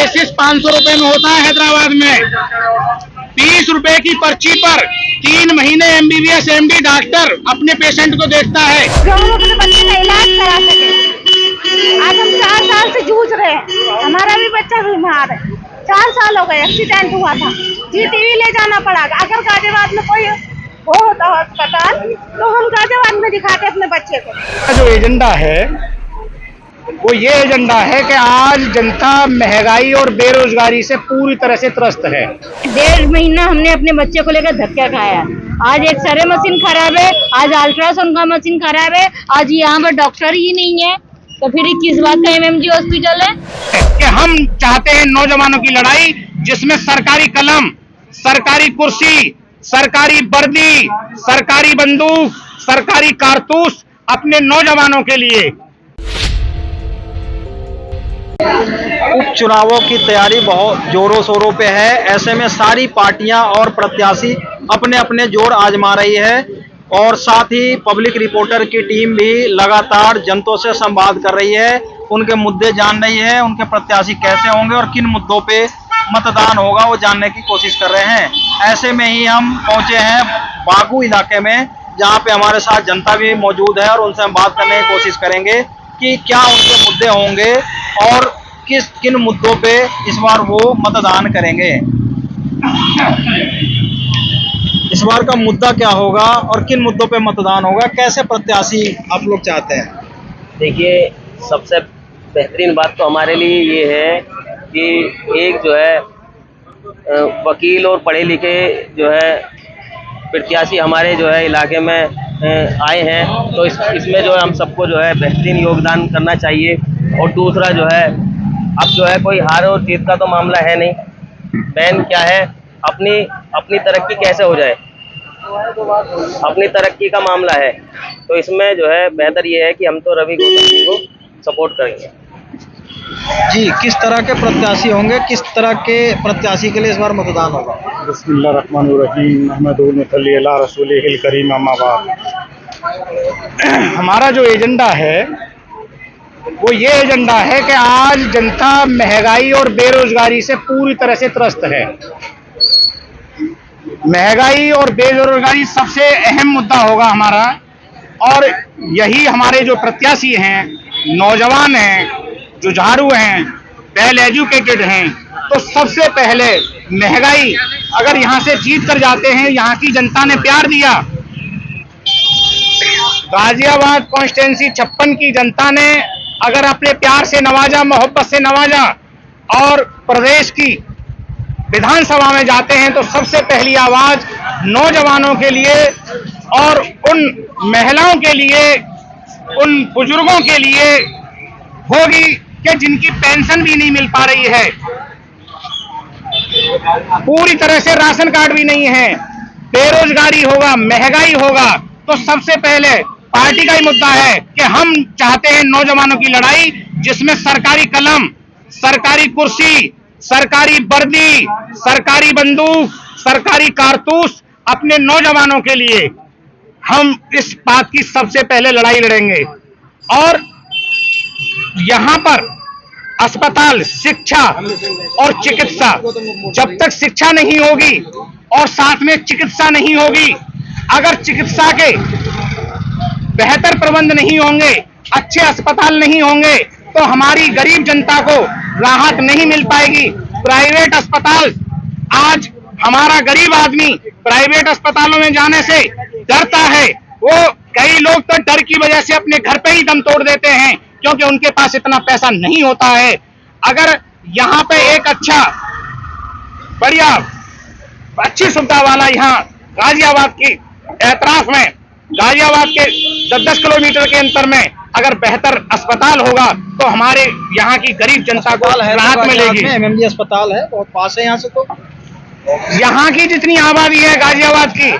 Dialysis 500 रुपए में होता है हैदराबाद में। 20 रुपए की पर्ची पर 3 महीने MBBS MD डॉक्टर अपने पेशेंट को देखता है। जो हम अपने बच्चे का इलाज करा सके। आज हम 4 साल से जूझ रहे हैं, हमारा भी बच्चा बीमार है। 4 साल हो गए, एक्सीडेंट हुआ था, GTV ले जाना पड़ा। अगर गाजियाबाद में कोई वो होता अस्पताल तो हम गाजियाबाद में दिखाते अपने बच्चे को। जो एजेंडा है वो ये एजेंडा है कि आज जनता महंगाई और बेरोजगारी से पूरी तरह से त्रस्त है। 1.5 महीना हमने अपने बच्चे को लेकर धक्का खाया। आज एक्सरे मशीन खराब है, आज अल्ट्रासाउंड का मशीन खराब है, आज यहाँ पर डॉक्टर ही नहीं है, तो फिर किस बात का MMG हॉस्पिटल है? कि हम चाहते हैं नौजवानों की लड़ाई, जिसमें सरकारी कलम, सरकारी कुर्सी, सरकारी वर्दी, सरकारी बंदूक, सरकारी कारतूस अपने नौजवानों के लिए। उपचुनावों की तैयारी बहुत जोरों शोरों पे है। ऐसे में सारी पार्टियां और प्रत्याशी अपने अपने जोर आजमा रही है और साथ ही पब्लिक रिपोर्टर की टीम भी लगातार जनता से संवाद कर रही है, उनके मुद्दे जान रही है, उनके प्रत्याशी कैसे होंगे और किन मुद्दों पे मतदान होगा वो जानने की कोशिश कर रहे हैं। ऐसे में ही हम पहुंचे हैं बागू इलाके में, जहां पे हमारे साथ जनता भी मौजूद है और उनसे हम बात करने की कोशिश करेंगे कि क्या उनके मुद्दे होंगे और किन मुद्दों पे इस बार वो मतदान करेंगे। इस बार का मुद्दा क्या होगा और किन मुद्दों पे मतदान होगा, कैसे प्रत्याशी आप लोग चाहते हैं? देखिए, सबसे बेहतरीन बात तो हमारे लिए ये है कि एक जो है वकील और पढ़े लिखे जो है प्रत्याशी हमारे जो है इलाके में आए हैं, तो इसमें जो है हम सबको जो है बेहतरीन योगदान करना चाहिए। और दूसरा जो है, अब जो है कोई हार और जीत का तो मामला है नहीं, मेन क्या है अपनी तरक्की कैसे हो जाए, अपनी तरक्की का मामला है। तो इसमें जो है बेहतर ये है कि हम तो रवि गौतम जी को सपोर्ट करेंगे। जी, किस तरह के प्रत्याशी होंगे, किस तरह के प्रत्याशी के लिए इस बार मतदान होगा? बिस्मिल्लाहिर्रहमानिर्रहीम, अहमदुल्लाह रसूलिहिल करीम, अम्मा बाद। हमारा जो एजेंडा है वो ये एजेंडा है कि आज जनता महंगाई और बेरोजगारी से पूरी तरह से त्रस्त है। महंगाई और बेरोजगारी सबसे अहम मुद्दा होगा हमारा, और यही हमारे जो प्रत्याशी हैं, नौजवान हैं, जुझारू हैं, वेल एजुकेटेड हैं, तो सबसे पहले महंगाई अगर यहाँ से जीत कर जाते हैं, यहाँ की जनता ने प्यार दिया, गाजियाबाद कॉन्स्टिट्यूंसी 56 की जनता ने अगर अपने प्यार से नवाजा, मोहब्बत से नवाजा और प्रदेश की विधानसभा में जाते हैं, तो सबसे पहली आवाज नौजवानों के लिए और उन महिलाओं के लिए, उन बुजुर्गों के लिए होगी कि जिनकी पेंशन भी नहीं मिल पा रही है, पूरी तरह से राशन कार्ड भी नहीं है, बेरोजगारी होगा, महंगाई होगा। तो सबसे पहले पार्टी का ही मुद्दा है कि हम चाहते हैं नौजवानों की लड़ाई, जिसमें सरकारी कलम, सरकारी कुर्सी, सरकारी वर्दी, सरकारी बंदूक, सरकारी कारतूस अपने नौजवानों के लिए। हम इस बात की सबसे पहले लड़ाई लड़ेंगे। और यहां पर अस्पताल, शिक्षा और चिकित्सा, जब तक शिक्षा नहीं होगी और साथ में चिकित्सा नहीं होगी, अगर चिकित्सा के बेहतर प्रबंध नहीं होंगे, अच्छे अस्पताल नहीं होंगे, तो हमारी गरीब जनता को राहत नहीं मिल पाएगी। प्राइवेट अस्पताल, आज हमारा गरीब आदमी प्राइवेट अस्पतालों में जाने से डरता है। वो कई लोग तो डर की वजह से अपने घर पे ही दम तोड़ देते हैं, क्योंकि उनके पास इतना पैसा नहीं होता है। अगर यहाँ पे एक अच्छा बढ़िया अच्छी सुविधा वाला यहाँ गाजियाबाद की एतराफ में, गाजियाबाद के 10-10 किलोमीटर के अंतर में अगर बेहतर अस्पताल होगा, तो हमारे यहाँ की गरीब जनता को राहत मिलेगी। MMG अस्पताल है, बहुत पास है यहाँ से। तो यहाँ की जितनी आबादी है गाजियाबाद की,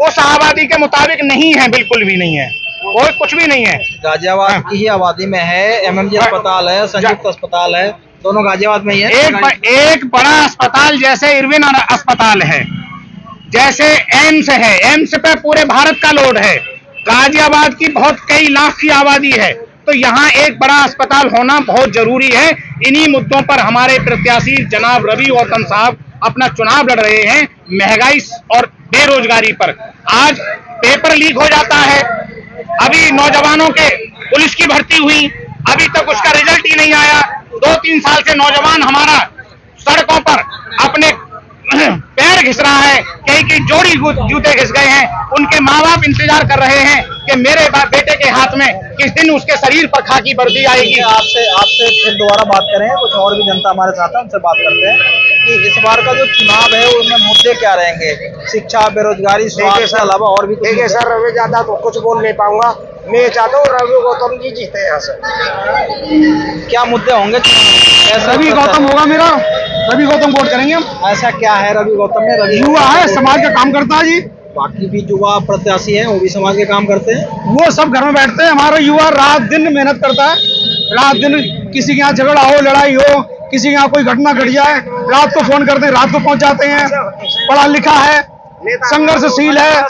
उस आबादी के मुताबिक नहीं है, बिल्कुल भी नहीं है, कोई कुछ भी नहीं है। गाजियाबाद की ही आबादी में है। MMG अस्पताल है, संयुक्त अस्पताल है, दोनों गाजियाबाद में ही है। एक बड़ा अस्पताल जैसे इरविन अस्पताल है, जैसे एम्स है, एम्स पे पूरे भारत का लोड है। गाजियाबाद की बहुत कई लाख की आबादी है, तो यहाँ एक बड़ा अस्पताल होना बहुत जरूरी है। इन्हीं मुद्दों पर हमारे प्रत्याशी जनाब रवि गौतम साहब अपना चुनाव लड़ रहे हैं, महंगाई और बेरोजगारी पर। आज पेपर लीक हो जाता है, अभी नौजवानों के पुलिस की भर्ती हुई, अभी तक उसका रिजल्ट ही नहीं आया। 2-3 साल से नौजवान हमारा सड़कों पर अपने पैर घिस रहा है, कई जोड़ी जूते घिस गए हैं। उनके माँ बाप इंतजार कर रहे हैं कि मेरे बेटे के हाथ में किस दिन उसके शरीर पर खाकी वर्दी आएगी। आपसे फिर दोबारा बात करें, कुछ और भी जनता हमारे साथ है, उनसे बात करते हैं कि इस बार का जो चुनाव है उनमें मुद्दे क्या रहेंगे, शिक्षा, बेरोजगारी, स्वास्थ्य के अलावा और भी कुछ। देखिए सर, अभी ज्यादा तो कुछ बोल नहीं पाऊंगा। मैं चाहता हूँ रवि गौतम जी जीते यहाँ से। क्या मुद्दे होंगे? रवि गौतम होगा मेरा, रवि गौतम वोट करेंगे हम। ऐसा क्या है रवि गौतम में? रवि युवा है, समाज का काम करता है जी। बाकी भी युवा प्रत्याशी हैं, वो भी समाज के काम करते हैं। वो सब घर में बैठते हैं। हमारा युवा रात दिन मेहनत करता है, रात दिन किसी के यहाँ झगड़ा हो, लड़ाई हो, किसी के यहाँ कोई घटना घट जाए, रात को फोन करते हैं, रात को पहुंच जाते हैं। पढ़ा लिखा है, संघर्षशील है,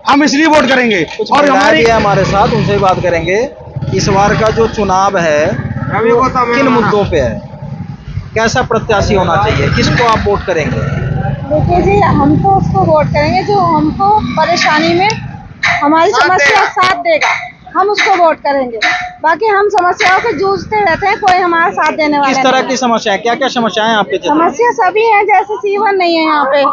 हम इसलिए वोट करेंगे। और हमारे साथ, उनसे बात करेंगे। इस बार का जो चुनाव है किन मुद्दों पे है, कैसा प्रत्याशी होना चाहिए, किसको आप वोट करेंगे? देखिए जी, हम तो उसको वोट करेंगे जो हमको परेशानी में हमारी समस्या साथ देगा, हम उसको वोट करेंगे। बाकी हम समस्याओं को जूझते रहते हैं, कोई हमारा साथ देने वाला किस तरह की समस्या है, क्या क्या समस्याएं हैं आपके? समस्या सभी है, जैसे सीवन नहीं है यहाँ पे,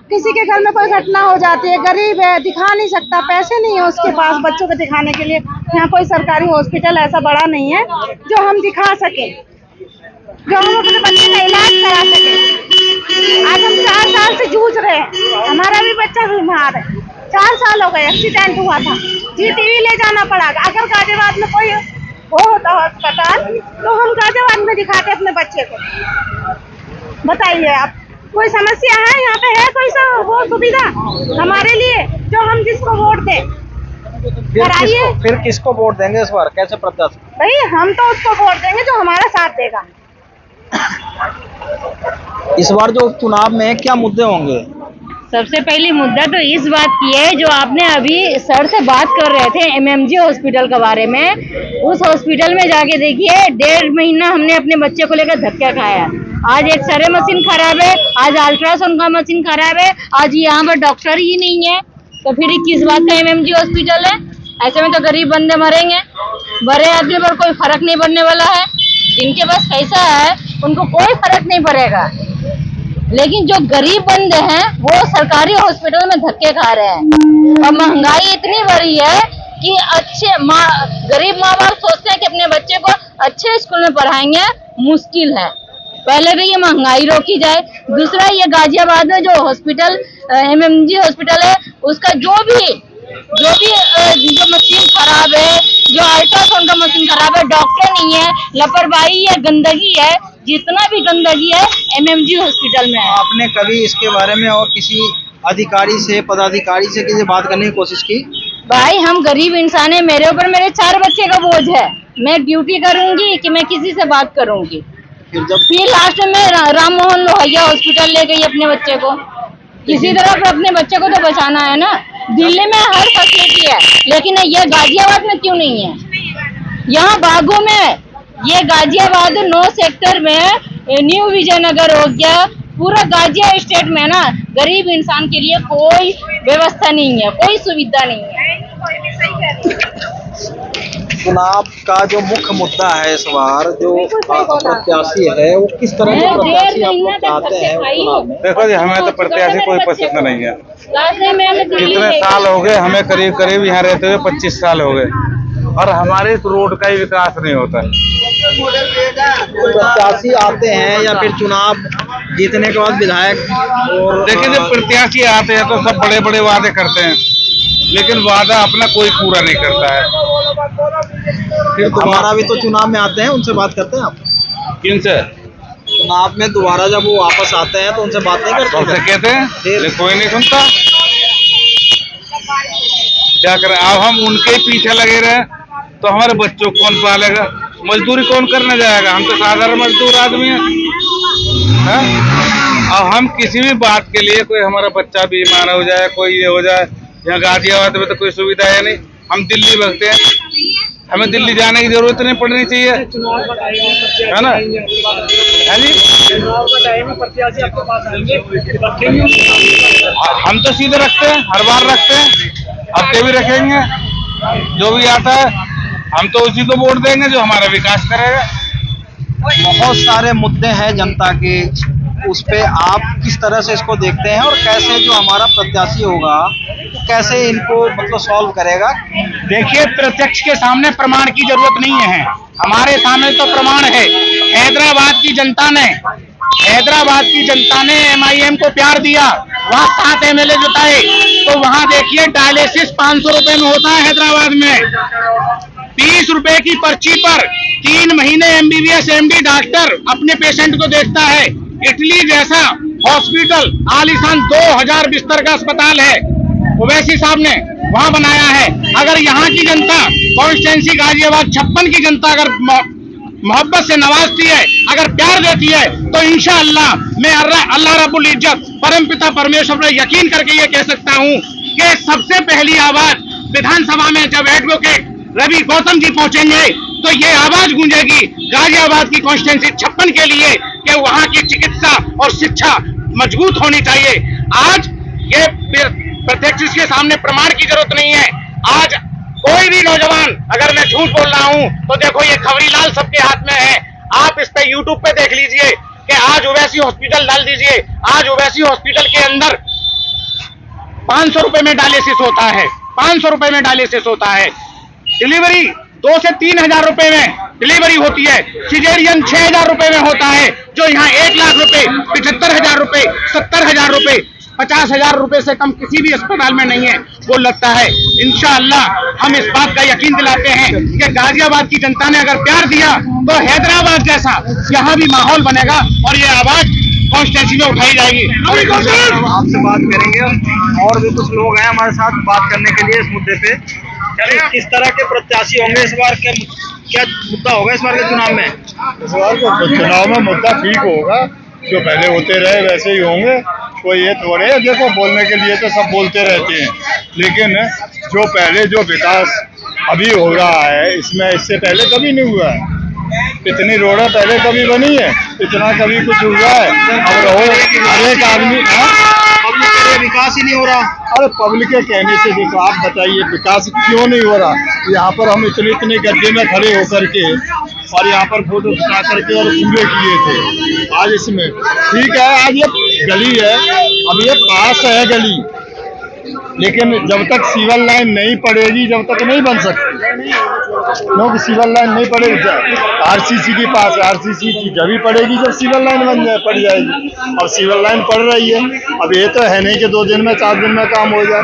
किसी के घर में कोई घटना हो जाती है, गरीब है, दिखा नहीं सकता, पैसे नहीं है उसके पास बच्चों को दिखाने के लिए। यहाँ कोई सरकारी हॉस्पिटल ऐसा बड़ा नहीं है जो हम दिखा सके, जो हम अपने बच्चे का इलाज करा सके। आज हम 4 साल से जूझ रहे हैं, हमारा भी बच्चा बीमार है, 4 साल हो गए, एक्सीडेंट हुआ था, जीटीवी ले जाना पड़ा। अगर गाजियाबाद में कोई वो होता अस्पताल तो हम गाजियाबाद में दिखाते अपने बच्चे को। बताइए आप, कोई समस्या है यहाँ पे? है कोई वो सुविधा हमारे लिए जो हम जिसको वोट दें? कराइए। फिर किसको वोट देंगे इस बार, कैसे प्रत्याशी? भाई हम तो उसको वोट देंगे जो हमारा साथ देगा। इस बार जो चुनाव में क्या मुद्दे होंगे? सबसे पहली मुद्दा तो इस बात की है, जो आपने अभी सर से बात कर रहे थे एमएमजी हॉस्पिटल के बारे में। उस हॉस्पिटल में जाके देखिए, 1.5 महीना हमने अपने बच्चे को लेकर धक्का खाया। आज एक्सरे मशीन खराब है, आज अल्ट्रासाउंड का मशीन खराब है, आज यहाँ पर डॉक्टर ही नहीं है, तो फिर किस बात का एमएमजी हॉस्पिटल है? ऐसे में तो गरीब बंदे मरेंगे, बड़े आदमी पर कोई फर्क नहीं पड़ने वाला है। जिनके पास पैसा है उनको कोई फर्क नहीं पड़ेगा, लेकिन जो गरीब बंदे हैं वो सरकारी हॉस्पिटल में धक्के खा रहे हैं। और महंगाई इतनी बढ़ी है कि गरीब माँ बाप सोचते हैं कि अपने बच्चे को अच्छे स्कूल में पढ़ाएंगे, मुश्किल है। पहले तो ये महंगाई रोकी जाए। दूसरा, ये गाजियाबाद में जो हॉस्पिटल एमएमजी हॉस्पिटल है, उसका जो मशीन खराब है, जो अल्ट्रासाउंड का मशीन खराब है, डॉक्टर नहीं है, लापरवाही है, गंदगी है, जितना भी गंदगी है एमएमजी हॉस्पिटल में है। आपने कभी इसके बारे में और किसी अधिकारी से, पदाधिकारी से किसी बात करने की कोशिश की? भाई हम गरीब इंसान है, मेरे ऊपर मेरे 4 बच्चे का बोझ है, मैं ड्यूटी करूंगी कि मैं किसी से बात करूंगी? फिर लास्ट में राम मोहन लोहिया हॉस्पिटल ले गई अपने बच्चे को। किसी तरह अपने बच्चे को तो बचाना है ना। दिल्ली में हर फैसिलिटी है, लेकिन ये गाजियाबाद में क्यों नहीं है? यहाँ बागों में, ये गाजियाबाद 9 सेक्टर में, न्यू विजयनगर हो गया, पूरा गाजिया स्टेट में ना गरीब इंसान के लिए कोई व्यवस्था नहीं है, कोई सुविधा नहीं है। चुनाव का जो मुख्य मुद्दा है इस बार, जो प्रत्याशी है वो किस तरह के प्रत्याशी आप लोग चाहते हैं चुनाव में? देखो जी, हमें तो प्रत्याशी कोई पसंद नहीं है। कितने साल हो गए हमें, करीब करीब यहाँ रहते हुए 25 साल हो गए, और हमारे रोड का ही विकास नहीं होता है। प्रत्याशी आते हैं या फिर चुनाव जीतने के बाद विधायक, और देखिए जब प्रत्याशी आते हैं तो सब बड़े बड़े वादे करते हैं, लेकिन वादा अपना कोई पूरा नहीं करता है। फिर दोबारा भी तो चुनाव में आते हैं, उनसे बात करते हैं आप? किनसे? चुनाव में दोबारा जब वो वापस आते हैं तो उनसे बात नहीं करते? उनसे कहते हैं, लेकिन कोई नहीं सुनता। क्या करें, अब हम उनके पीछे लगे रहे तो हमारे बच्चों को कौन पालेगा? मजदूरी कौन करने जाएगा? हम तो साधारण मजदूर आदमी हैं। अब हम किसी भी बात के लिए, कोई हमारा बच्चा बीमार हो जाए, कोई ये हो जाए, यहाँ गाजियाबाद में तो कोई सुविधा है नहीं, हम दिल्ली भागते हैं। हमें दिल्ली जाने की जरूरत नहीं पड़नी चाहिए, है ना? है जी, हम तो सीधे रखते हैं, हर बार रखते हैं, अब के भी रखेंगे। जो भी आता है हम तो उसी को वोट देंगे जो हमारा विकास करेगा। बहुत सारे मुद्दे हैं जनता के, उस पे आप किस तरह से इसको देखते हैं और कैसे जो हमारा प्रत्याशी होगा कैसे इनको मतलब सॉल्व करेगा? देखिए, प्रत्यक्ष के सामने प्रमाण की जरूरत नहीं है, हमारे सामने तो प्रमाण है। हैदराबाद की जनता ने MIM को प्यार दिया, वहाँ 7 MLA जुटाए, तो वहाँ देखिए डायलिसिस 500 रुपए में होता है हैदराबाद में। 30 रुपए की पर्ची पर 3 महीने MBBS MD डॉक्टर अपने पेशेंट को देखता है। इटली जैसा हॉस्पिटल, आलीशान 2000 बिस्तर का अस्पताल है, ओवैसी साहब ने वहां बनाया है। अगर यहाँ की जनता, कॉन्स्टिट्यूंसी गाजियाबाद 56 की जनता अगर मोहब्बत से नवाजती है, अगर प्यार देती है, तो इंशाअल्लाह मैं अल्लाह रब्बुल इज्जत परमपिता परमेश्वर पर यकीन करके ये कह सकता हूँ कि सबसे पहली आवाज विधानसभा में जब एडवोकेट रवि गौतम जी पहुंचेंगे तो ये आवाज गूंजेगी गाजियाबाद की कॉन्स्टिट्यूंसी 56 के लिए कि वहां की चिकित्सा और शिक्षा मजबूत होनी चाहिए। आज ये प्रत्यक्ष के सामने प्रमाण की जरूरत नहीं है। आज कोई भी नौजवान, अगर मैं झूठ बोल रहा हूं तो देखो ये खबरीलाल सबके हाथ में है। आप इस पे यूट्यूब पे देख लीजिए कि आज ओवैसी हॉस्पिटल डाल दीजिए, आज ओवैसी हॉस्पिटल के अंदर 500 रुपए में डायलिसिस होता है, 500 रुपए में डायलिसिस होता है। डिलीवरी 2 से 3 हजार रुपए में डिलीवरी होती है। सिजेरियन 6,000 रुपए में होता है, जो यहाँ 1 लाख रुपए, 75,000 रुपए, 70,000 रुपए, 50,000 रुपए से कम किसी भी अस्पताल में नहीं है। वो लगता है इंशाअल्लाह हम इस बात का यकीन दिलाते हैं कि गाजियाबाद की जनता ने अगर प्यार दिया तो हैदराबाद जैसा यहाँ भी माहौल बनेगा और ये आवाज कॉन्स्टिट्यूंसी में उठाई जाएगी। आपसे बात करेंगे और भी कुछ लोग हैं हमारे साथ बात करने के लिए इस मुद्दे पे। किस तरह के प्रत्याशी होंगे इस बार, क्या मुद्दा होगा इस बार के चुनाव में? इस बार तो चुनाव में मुद्दा ठीक होगा, जो पहले होते रहे वैसे ही होंगे। कोई ये थोड़े है, देखो बोलने के लिए तो सब बोलते रहते हैं, लेकिन जो पहले जो विकास अभी हो रहा है इसमें इससे पहले कभी नहीं हुआ है। इतनी रोडें पहले कभी बनी है, इतना कभी कुछ हुआ है। अब हर एक आदमी पब्लिक विकास ही नहीं हो रहा। अरे पब्लिक के कहने से देखो, आप बताइए विकास क्यों नहीं हो रहा? यहाँ पर हम इतने गड्ढे में खड़े होकर के और यहाँ पर फोटो खिंचा करके और पूरे किए थे। आज इसमें ठीक है, आज ये गली है, अब ये पास है गली, लेकिन जब तक सिविल लाइन नहीं पड़ेगी जब तक नहीं बन सकती। क्योंकि सिविल लाइन नहीं पड़ेगी, RCC के पास है, RCC की जब भी पड़ेगी जब सिविल लाइन पड़ जाएगी। अब सिविल लाइन पड़ रही है, अब ये तो है नहीं कि 2 दिन में 4 दिन में काम हो जाए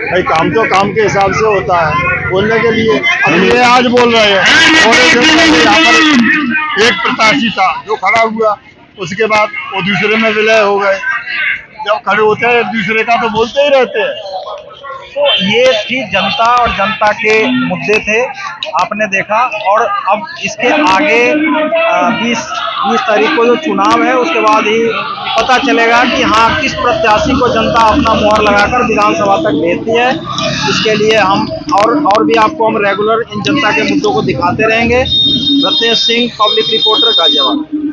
भाई, काम तो काम के हिसाब से होता है बोलने के लिए। अब ये आज बोल रहे हैं, थोड़े दिन पहले यहाँ पर एक प्रत्याशी था जो खड़ा हुआ, उसके बाद वो दूसरे में विलय हो गए। जब खड़े होते हैं एक दूसरे का तो बोलते ही रहते हैं। तो ये थी जनता और जनता के मुद्दे थे, आपने देखा। और अब इसके आगे 20 तारीख को जो चुनाव है उसके बाद ही पता चलेगा कि हाँ किस प्रत्याशी को जनता अपना मोहर लगाकर विधानसभा तक भेजती है। इसके लिए हम और भी आपको हम रेगुलर इन जनता के मुद्दों को दिखाते रहेंगे। Ratnesh Singh, public reporter, Ghaziabad.